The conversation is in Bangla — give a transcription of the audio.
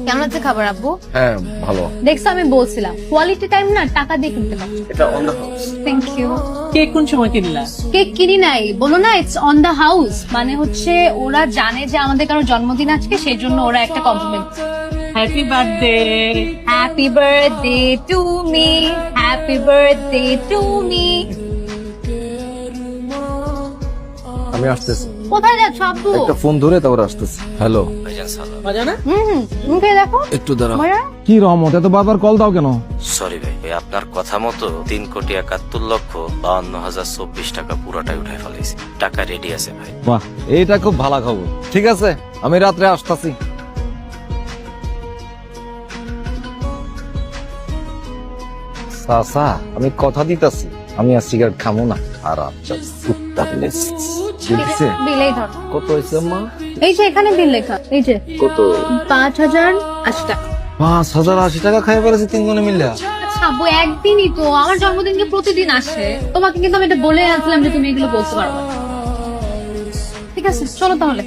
কেমন আছে খাবার আব্বু? হ্যাঁ ভালো। দেখছো আমি বলছিলাম কোয়ালিটি টাইম না টাকা দিয়ে কিনতে হবে। এটা on the house. Thank you. Cake কোন সময় কিনলা? কেক কিনি নাই, বলো না ইটস অন দ্য হাউস, মানে হচ্ছে ওরা জানে যে আমাদের কারো জন্মদিন আজকে, সেই জন্য ওরা একটা compliment. Happy birthday. Happy birthday to me, happy birthday to me. আমি আসতেছি। কোথায় যাচ্ছ আব্বু? একটা ফোন ধরে তারপর আসতেছি। হ্যালো। মজা না? মুখে দেখো। একটু দাঁড়াও। মজা? কি রহমত, এত বারবার কল দাও কেন? সরি ভাই, আপনার কথা মতো 3,71,52,024 টাকা পুরোটাই উঠাই ফেলেছি। টাকা রেডি আছে ভাই। বাহ, এইটা খুব ভালো খবর। ঠিক আছে, আমি রাত্রে আসতেছি। চাচা, আমি কথা দিতাছি আমি আর সিগারেট খামো না। আর আচ্ছা কুত্তা প্লেস দিছে। বিলেই ধর। কত হয়েছে মা? এই যে এখানে বিল লেখা, এই যে কত? 5,080 টাকা। 5,080 টাকা খাই ফেলেছি তিনজনে মিলে। আচ্ছা আব্বু, একদিনই তো, আমার জন্মদিনকে প্রতিদিন আসে। তোমাকে কিন্তু আমি এটা বলে আসলাম যে তুমি এগুলো বলতে পারবে না। ঠিক আছে চলো তাহলে।